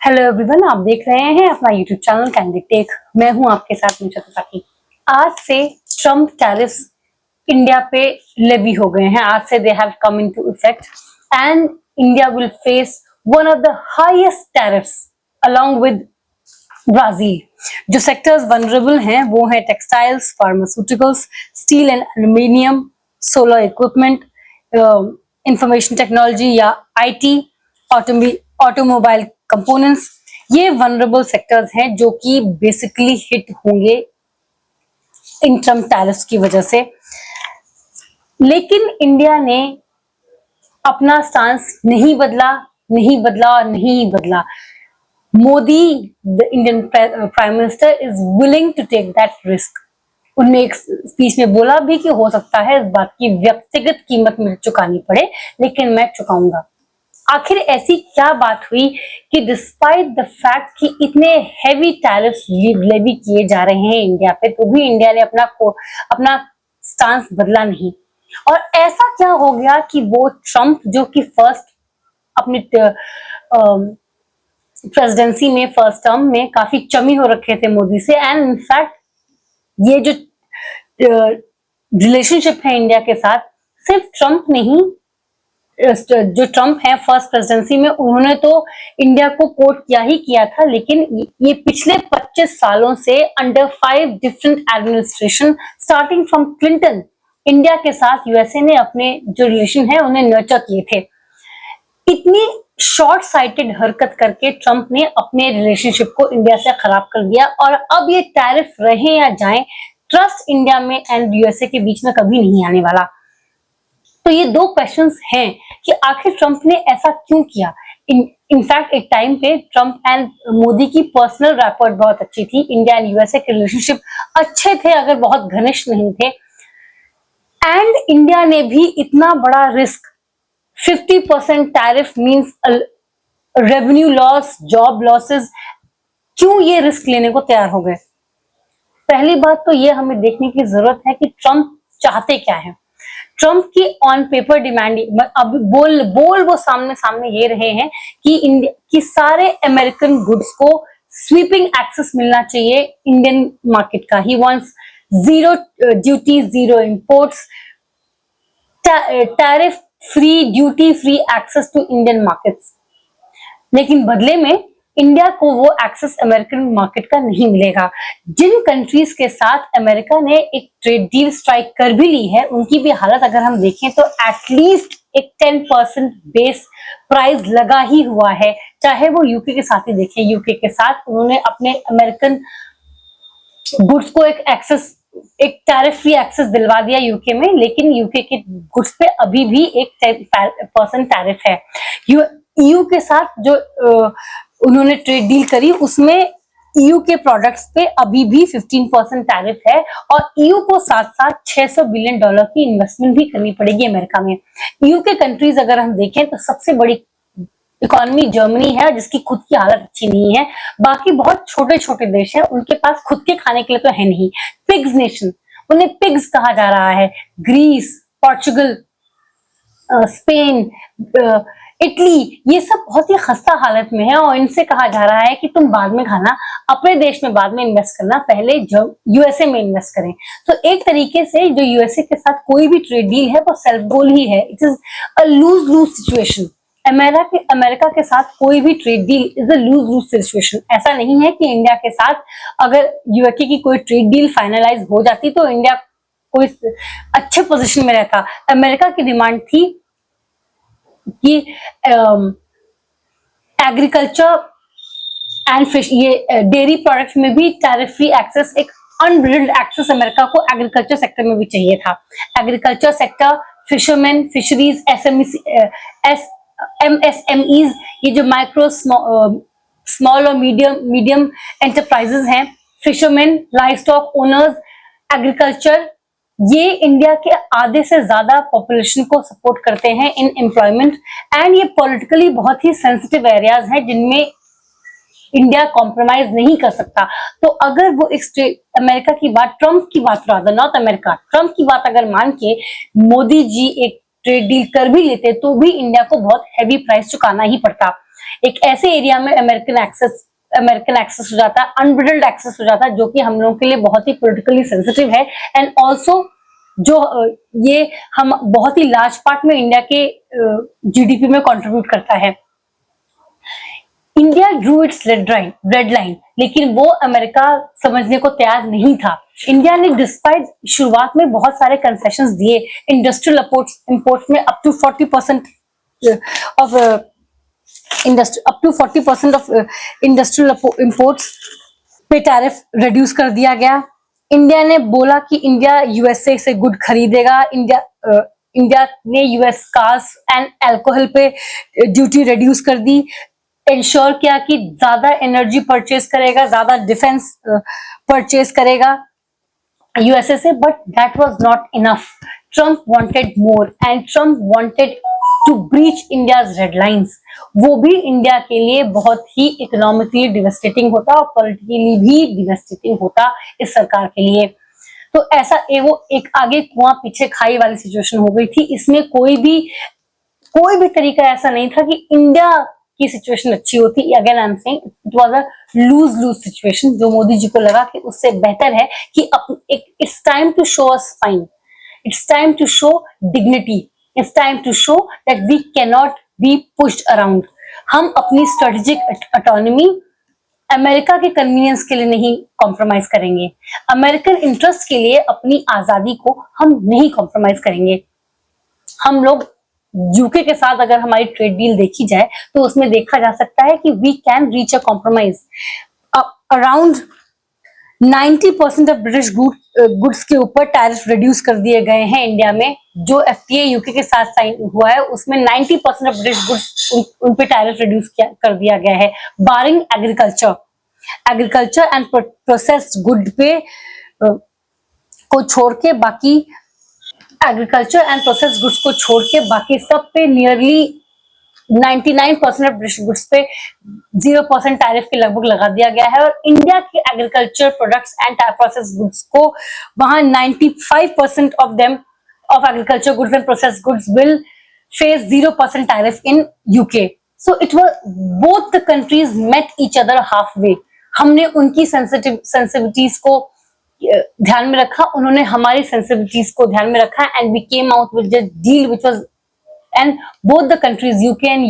Hello everyone, आप देख रहे हैं अपना यूट्यूब चैनल कैंडिड टेक। मैं हूं आपके साथ नीचा त्रिपाठी। आज से ट्रम्प टैरिफ्स इंडिया पे लेवी हो गए हैं। आज से they have come into effect and India will phase one of the highest tariffs along with Brazil. जो सेक्टर्स वनरेबल हैं वो है textiles, pharmaceuticals, steel and aluminium, solar equipment, information technology या आईटी, ऑटोमोबाइल कंपोनेंट्स। ये vulnerable sectors हैं जो कि basically hit होंगे इन ट्रम्प टैरिफ्स की वजह से। लेकिन इंडिया ने अपना स्टांस नहीं बदला। Modi, the Indian prime minister, is willing to take that risk. उन्होंने एक स्पीच में बोला भी कि हो सकता है इस बात की व्यक्तिगत कीमत मुझे चुकानी पड़े, लेकिन मैं चुकाऊंगा। आखिर ऐसी क्या बात हुई कि डिस्पाइट द फैक्ट कि इतने हेवी टैरिफ्स लेवी किए जा रहे हैं इंडिया पे, तो भी इंडिया ने अपना स्टांस बदला नहीं। और ऐसा क्या हो गया कि वो ट्रम्प, जो कि अपनी प्रेसिडेंसी में फर्स्ट टर्म में काफी चमी हो रखे थे मोदी से, एंड इनफैक्ट ये जो रिलेशनशिप है इंडिया के साथ, सिर्फ ट्रम्प नहीं, जो ट्रम्प है फर्स्ट प्रेसिडेंसी में, उन्होंने तो इंडिया को कोट किया ही किया था, लेकिन ये पिछले 25 सालों से under 5 different administration starting from Clinton, India के साथ यूएसए ने अपने जो रिलेशन है उन्हें नर्चर किए थे। इतनी शॉर्ट साइटेड हरकत करके ट्रम्प ने अपने रिलेशनशिप को इंडिया से खराब कर दिया, और अब ये टैरिफ रहे या जाए, ट्रस्ट इंडिया में एंड यूएसए के बीच में कभी नहीं आने वाला। तो ये दो क्वेश्चंस हैं कि आखिर ट्रम्प ने ऐसा क्यों किया। इनफैक्ट एक टाइम पे ट्रम्प एंड मोदी की पर्सनल रैपर्ट बहुत अच्छी थी, इंडिया एंड यूएसए के रिलेशनशिप अच्छे थे, अगर बहुत घनिष्ठ नहीं थे। एंड इंडिया ने भी इतना बड़ा risk, 50% tariff means revenue loss, job losses, क्यों ये रिस्क लेने को तैयार हो गए। पहली बात तो ये हमें देखने की जरूरत है कि ट्रम्प चाहते क्या है। ट्रम्प की ऑन पेपर डिमांड, अब बोल वो सामने ये रहे हैं कि सारे अमेरिकन गुड्स को स्वीपिंग एक्सेस मिलना चाहिए इंडियन मार्केट का। He wants zero duty, zero imports, tariff free, duty free access to Indian markets. लेकिन बदले में इंडिया को वो एक्सेस अमेरिकन मार्केट का नहीं मिलेगा। जिन कंट्रीज के साथ अमेरिका ने एक ट्रेड डील स्ट्राइक कर भी ली है, उनकी भी हालत अगर हम देखें तो एटलीस्ट एक 10% बेस प्राइस लगा ही हुआ है। चाहे वो यूके के साथ ही देखें, यूके के साथ उन्होंने अपने अमेरिकन गुड्स को एक टैरिफ फ्री एक्सेस दिलवा दिया यूके में, लेकिन यूके के गुड्स पे अभी भी एक 10% टैरिफ है। ईयू के साथ जो उन्होंने ट्रेड डील करी, उसमें ईयू के प्रोडक्ट्स पे अभी भी 15% टैरिफ है, और ईयू को साथ साथ $600 बिलियन की इन्वेस्टमेंट भी करनी पड़ेगी अमेरिका में। ईयू के कंट्रीज अगर हम देखें तो सबसे बड़ी इकोनॉमी जर्मनी है, जिसकी खुद की हालत अच्छी नहीं है। बाकी बहुत छोटे छोटे देश हैं, उनके पास खुद के खाने के लिए तो है नहीं। पिग्स नेशन, उन्हें पिग्स कहा जा रहा है। ग्रीस, पोर्चुगल, स्पेन, इटली, ये सब बहुत ही खस्ता हालत में है, और इनसे कहा जा रहा है कि तुम बाद में खाना, अपने देश में बाद में इन्वेस्ट करना, पहले यूएसए में इन्वेस्ट करें। तो एक तरीके से जो यूएसए के साथ कोई भी ट्रेड डील है वो सेल्फ गोल ही है। It is a lose lose situation. America के साथ कोई भी trade deal is a lose lose situation. ऐसा नहीं है कि इंडिया के साथ अगर यूएसए की कोई ट्रेड डील फाइनलाइज हो जाती तो इंडिया कोई अच्छे पोजीशन में रहता। अमेरिका की डिमांड थी कि एग्रीकल्चर एंड फिश, ये डेयरी प्रोडक्ट्स में भी टैरिफ फ्री एक्सेस, एक अनब्रिल्ड एक्सेस अमेरिका को एग्रीकल्चर सेक्टर में भी चाहिए था। Agriculture sector, fisherman, fisheries, MSMEs, ये जो माइक्रो स्मॉल और मीडियम एंटरप्राइजेस हैं, fisherman, live stock owners, agriculture, ये इंडिया के आधे से ज्यादा पॉपुलेशन को सपोर्ट करते हैं इन एम्प्लॉयमेंट, एंड ये पॉलिटिकली बहुत ही सेंसिटिव एरियाज हैं जिनमें इंडिया कॉम्प्रोमाइज नहीं कर सकता। तो अगर वो अमेरिका की बात, ट्रम्प की बात, रादर नॉट अमेरिका, ट्रम्प की बात अगर मान के मोदी जी एक ट्रेड डील कर भी लेते तो भी इंडिया को बहुत हैवी प्राइस चुकाना ही पड़ता। एक ऐसे एरिया में अमेरिकन एक्सेस हो जाता है, अनब्रिडल्ड एक्सेस हो जाता है, जो कि हम लोगों के लिए बहुत ही पोलिटिकली सेंसिटिव है। एंड ऑल्सो जो ये हम बहुत ही लार्ज पार्ट में इंडिया के जीडीपी में कंट्रीब्यूट करता है। India Drew it's red line, लेकिन वो अमेरिका समझने को तैयार नहीं था। इंडिया ने डिस्पाइट शुरुआत में बहुत सारे कंसेशंस दिए, इंडस्ट्रियल इंपोर्ट्स में up to 40% of industrial imports पे टैरिफ रिड्यूस कर दिया गया। इंडिया ने बोला कि इंडिया यूएसए से गुड खरीदेगा। इंडिया ने यूएस कार्स एंड अल्कोहल पे ड्यूटी रिड्यूस कर दी। इंश्योर किया कि ज्यादा एनर्जी परचेज करेगा, ज्यादा डिफेंस परचेज करेगा यूएसए से, but that was not enough. Trump wanted more and Trump wanted to breach India's red lines. वो भी इंडिया के लिए बहुत ही इकोनॉमिकली डिवेस्टेटिंग होता और पॉलिटिकली भी डिवेस्टेटिंग होता इस सरकार के लिए। तो ऐसा वो एक आगे कुआं पीछे खाई वाली सिचुएशन हो गई थी। इसमें कोई भी तरीका ऐसा नहीं था कि इंडिया की सिचुएशन अच्छी होती। Again I am saying it was a loose situation, जो मोदी जी को लगा कि उससे बेहतर है कि it's time to show a spine, it's time to show dignity, it's time to show that we cannot be pushed around. हम अपनी स्ट्रेटेजिक ऑटोनॉमी अमेरिका के कन्वीनियंस के लिए नहीं कॉम्प्रोमाइज करेंगे, अमेरिकन इंटरेस्ट के लिए अपनी आजादी को हम नहीं कॉम्प्रोमाइज करेंगे। हम लोग यूके के साथ अगर हमारी ट्रेड डील देखी जाए तो उसमें देखा जा सकता है कि we can reach a compromise. Around 90% of British goods के ऊपर टैरिफ रिड्यूस कर दिए गए हैं इंडिया में। जो एफटीए यूके के साथ साइन हुआ है उसमें 90% ऑफ ब्रिटिश गुड्स उन पे टैरिफ रिड्यूस कर दिया गया है, बारिंग एग्रीकल्चर एंड प्रोसेस्ड गुड पे को छोड़ के बाकी एग्रीकल्चर एंड प्रोसेस गुड्स को छोड़ के बाकी सब पे नियरली 99% ऑफ ब्रिटिश गुड्स पे 0% टैरिफ के लगभग लगा दिया गया है। और इंडिया के agriculture products and process goods को वहां 95% of agriculture goods and process goods will face 0% tariff in UK. So it was both the countries met each other half way. हमने उनकी सेंसिटिविटीज को ध्यान में रखा, उन्होंने हमारी सेंसिटिविटीज को ध्यान में रखा, and we came out with the deal which was, and both the countries UK and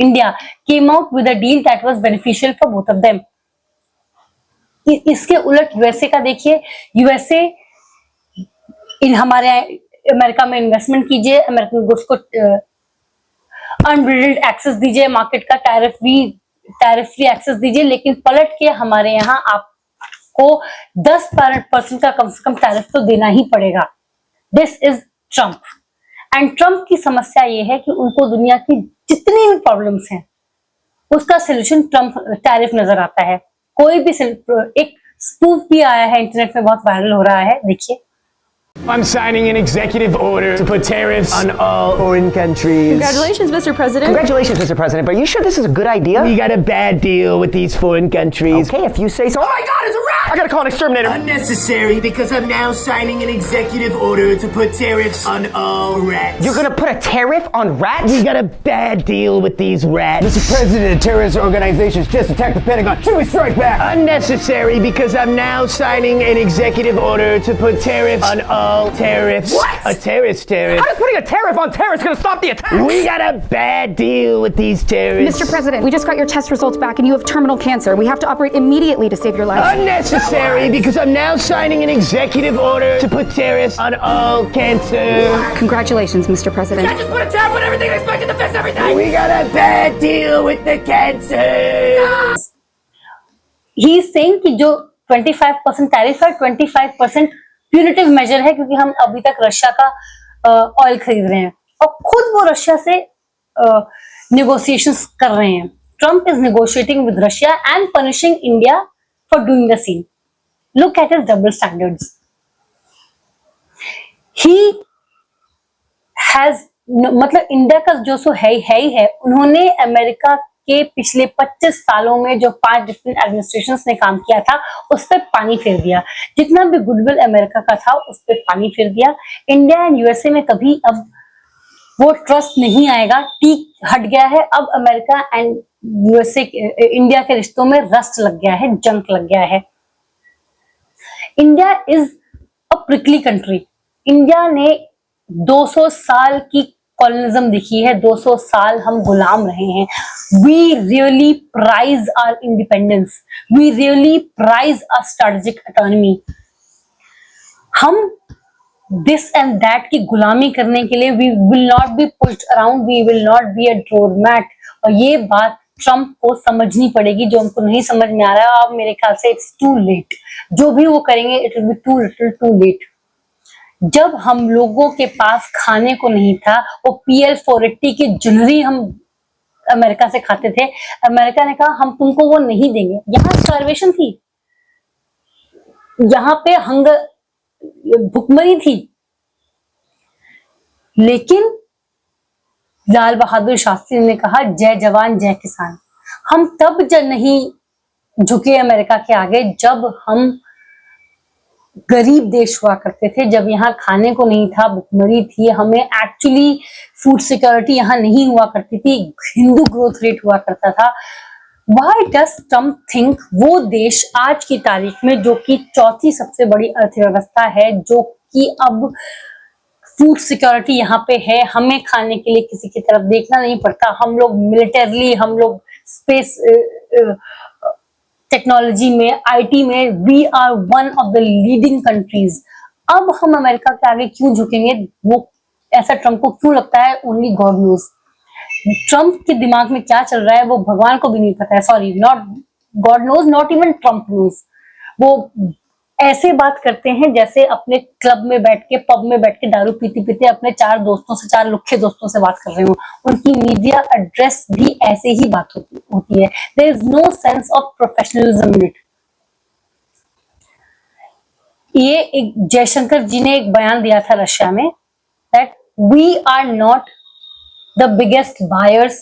India came out with a deal that was beneficial for both of them. इसके उलट यूएसए का देखिए, यूएसए इन हमारे America में investment कीजिए, American goods को unbridled access दीजिए, market का टैरिफ फ्री एक्सेस दीजिए, लेकिन पलट के हमारे यहाँ आपको 10% का कम से कम टैरिफ तो देना ही पड़ेगा। This is Trump. And Trump की समस्या ये है कि उनको दुनिया की जितनी भी प्रॉब्लम्स हैं उसका सोल्यूशन ट्रम्प टैरिफ नजर आता है। कोई भी एक स्पूफ भी आया है इंटरनेट में, बहुत वायरल हो रहा है, देखिए। I'm signing an executive order to put tariffs on all foreign countries. Congratulations, Mr. President. Congratulations, Mr. President. But are you sure this is a good idea? We got a bad deal with these foreign countries. Okay, if you say so. Oh my God, it's a rat! I gotta call an exterminator. Unnecessary, because I'm now signing an executive order to put tariffs on all rats. You're gonna put a tariff on rats? We got a bad deal with these rats. Mr. President, terrorist organizations just attacked the Pentagon. Should we strike back? Unnecessary, because I'm now signing an executive order to put tariffs on all tariffs. What? A terrorist tariff. How is putting a tariff on terrorists gonna stop the attack? We got a bad deal with these terrorists. Mr. President, we just got your test results back and you have terminal cancer. We have to operate immediately to save your life. Unnecessary, because I'm now signing an executive order to put tariffs on all cancer. Congratulations, Mr. President. I just put a tariff on everything and expected to fix everything. We got a bad deal with the cancer. He is saying कि जो 25% tariff है 25% punitive major है, क्योंकि हम अभी तक Russia का oil खरीद रहे हैं और खुद वो रशिया से नेगोशिएशंस कर रहे हैं। Trump is negotiating with Russia and punishing India for doing the same. Look at his double standards. He has मतलब इंडिया का जो सो है ही है। उन्होंने अमेरिका के पिछले 25 सालों में जो 5 डिफरेंट एडमिनिस्ट्रेशंस ने काम किया था उस पर पानी फेर दिया। जितना भी गुडविल अमेरिका का था उस पर पानी फेर दिया। इंडिया एंड यूएसए में कभी अब वो ट्रस्ट नहीं आएगा, टीक हट गया है। अब अमेरिका एंड यूएसए इंडिया के रिश्तों में रस्ट लग गया है, जंक लग गया है। India is a prickly country. India ने 200 साल की कॉलोनिज्म देखी है, 200 साल हम गुलाम रहे हैं। We really prize our independence, we really prize our strategic autonomy. हम दिस एंड दैट की गुलामी करने के लिए we will not be pushed around, we will not be a door mat. और ये बात ट्रंप को समझनी पड़ेगी, जो हमको नहीं समझ में आ रहा है। अब मेरे ख्याल से इट्स टू लेट, जो भी वो करेंगे it will be too little too late. जब हम लोगों के पास खाने को नहीं था, वो PL-480 की ज्वेलरी हम अमेरिका से खाते थे, अमेरिका ने कहा हम तुमको वो नहीं देंगे। यहाँ स्टार्वेशन थी, यहाँ पे हंगर, भुखमरी थी, लेकिन लाल बहादुर शास्त्री ने कहा जय जवान जय किसान। हम तब जब नहीं झुके अमेरिका के आगे, जब हम गरीब देश हुआ करते थे, जब यहाँ खाने को नहीं था, भुखमरी थी, हमें एक्चुअली फूड सिक्योरिटी यहाँ नहीं हुआ करती थी, हिंदू ग्रोथ रेट हुआ करता था। Why does Trump think वो देश आज की तारीख में, जो कि चौथी सबसे बड़ी अर्थव्यवस्था है, जो कि अब फूड सिक्योरिटी यहाँ पे है, हमें खाने के लिए किसी की तरफ देखना नहीं पड़ता, हम लोग मिलिटरली, हम लोग स्पेस टेक्नोलॉजी में, IT में we are one of the leading countries. अब हम अमेरिका के आगे क्यों झुकेंगे? वो ऐसा ट्रम्प को क्यों लगता है? Only God knows. ट्रम्प के दिमाग में क्या चल रहा है वो भगवान को भी नहीं पता है। Sorry, not God knows, not even Trump knows. वो ऐसे बात करते हैं जैसे अपने क्लब में बैठ के, पब में बैठ के दारू पीते पीते अपने चार लुखे दोस्तों से बात कर रहे हो। उनकी मीडिया एड्रेस भी ऐसे ही बात होती है। There is no sense of professionalism in it. ये एक जयशंकर जी ने एक बयान दिया था रशिया में, that we are not the biggest buyers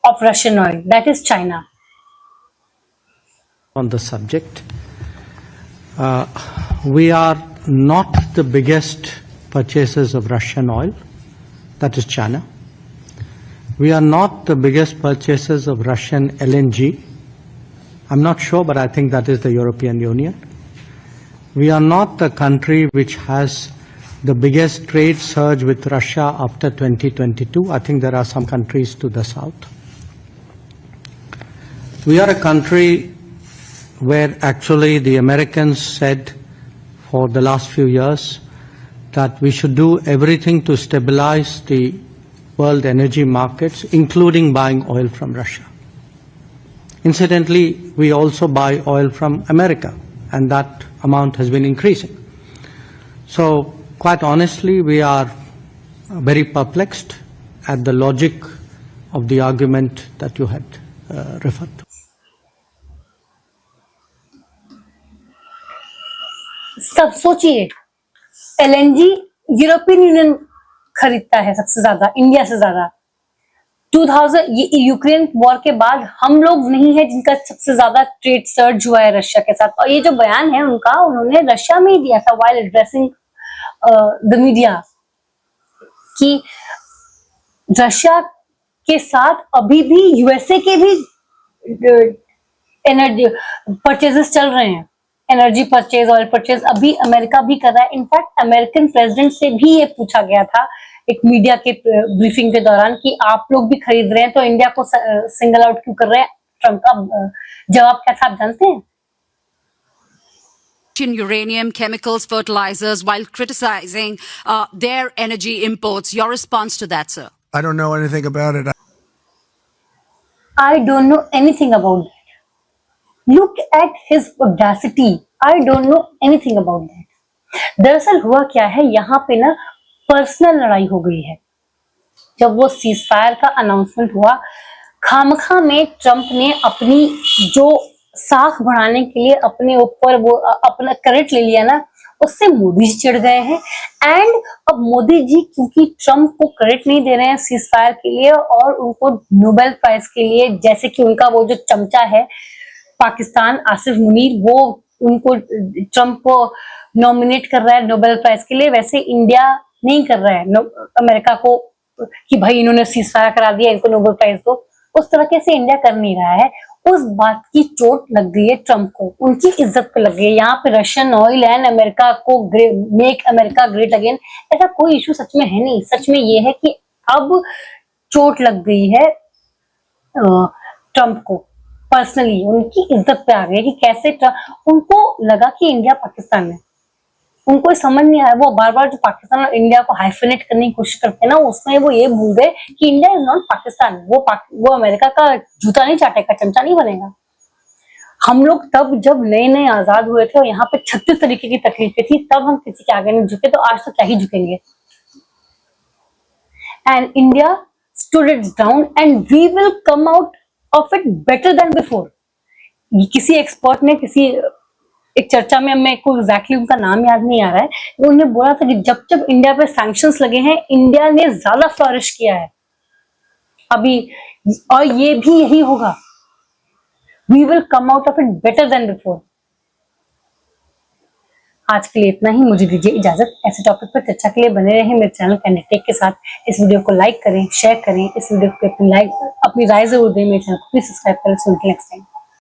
of Russian oil, that is China. On the subject, we are not the biggest purchasers of Russian oil, that is China. We are not the biggest purchasers of Russian LNG. I'm not sure, but I think that is the European Union. We are not the country which has the biggest trade surge with Russia after 2022. I think there are some countries to the south. We are a country where actually the Americans said for the last few years that we should do everything to stabilize the world energy markets, including buying oil from Russia. Incidentally, we also buy oil from America, and that amount has been increasing. So, quite honestly, we are very perplexed at the logic of the argument that you had referred to. सब सोचिए, LNG European union खरीदता है सबसे ज्यादा, India से ज्यादा। 2000 Ukraine war के बाद हम लोग नहीं है जिनका सबसे ज्यादा ट्रेड सर्ज हुआ है रशिया के साथ। और ये जो बयान है उनका, उन्होंने रशिया में ही दिया था व्हाइल एड्रेसिंग द मीडिया, कि रशिया के साथ अभी भी यूएसए के भी एनर्जी परचेजेस चल रहे हैं। एनर्जी परचेज, ऑयल परचेज अभी अमेरिका भी कर रहा है। इनफैक्ट अमेरिकन प्रेसिडेंट से भी ये पूछा गया था एक मीडिया के ब्रीफिंग के दौरान कि आप लोग भी खरीद रहे हैं तो इंडिया को सिंगल आउट क्यों कर रहे हैं। ट्रम्प का जवाब क्या था आप जानते हैं? Uranium, chemicals, fertilizers, while criticizing their energy imports. Your response to that, sir? I don't know anything about it. I don't know anything about that. Look at his audacity. I don't know anything about that. दरअसल हुआ क्या है, यहाँ पे ना personal लड़ाई हो गई है। जब वो सीजफायर का अनाउंसमेंट हुआ, खामखा में ट्रम्प ने अपनी जो साख बढ़ाने के लिए अपने ऊपर वो अपना क्रेडिट ले लिया ना, उससे मोदी जी चिढ़ गए हैं। एंड अब मोदी जी क्योंकि ट्रम्प को क्रेडिट नहीं दे रहे हैं सीजफायर के लिए और उनको नोबेल प्राइज के लिए, जैसे कि उनका वो जो चमचा है पाकिस्तान आसिफ मुनीर, वो उनको ट्रम्प को नॉमिनेट कर रहा है नोबेल प्राइज के लिए, वैसे इंडिया नहीं कर रहा है अमेरिका को कि भाई इन्होंने सीजफायर करा दिया, इनको नोबेल प्राइज दो, उस तरीके से इंडिया कर नहीं रहा है। उस बात की चोट लग गई है ट्रम्प को, उनकी इज्जत पे लग गई है। यहाँ पे रशियन ऑयल एंड अमेरिका को मेक अमेरिका ग्रेट अगेन, ऐसा कोई इशू सच में है नहीं। सच में ये है कि अब चोट लग गई है ट्रम्प को पर्सनली, उनकी इज्जत पे आ गई कि कैसे उनको लगा कि इंडिया पाकिस्तान है, उनको समझ नहीं आया। वो बार बार जो पाकिस्तान और इंडिया को हाइफिनेट करने की कोशिश करते हैं ना, उसमें वो ये भूल गए कि इंडिया इज नॉट पाकिस्तान। वो अमेरिका का जूता नहीं चाटेगा, चमचा नहीं बनेगा। हम लोग तब जब नए नए आजाद हुए थे और यहाँ पे 36 तरीके की तकलीफें थी, तब हम किसी के आगे नहीं झुके, तो आज तो क्या ही झुकेंगे। And India stood it down and we will come out of it better than before। किसी एक्सपर्ट ने एक चर्चा में, मेरे को एग्जैक्टली उनका नाम याद नहीं आ रहा है, उन्होंने बोला था कि जब जब इंडिया पे सैंक्शंस लगे हैं, इंडिया ने ज्यादा फ्लरिश किया है अभी, और ये भी यही होगा। We will come out of it better than before. आज के लिए इतना ही, मुझे दीजिए इजाजत। ऐसे टॉपिक पर चर्चा के लिए बने रहें मेरे चैनल कैंडिड टेक के साथ। इस वीडियो को लाइक करें, शेयर करें, इस वीडियो पे अपनी राय जरूर दें। मेरे चैनल को प्लीज सब्सक्राइब करें। Next time.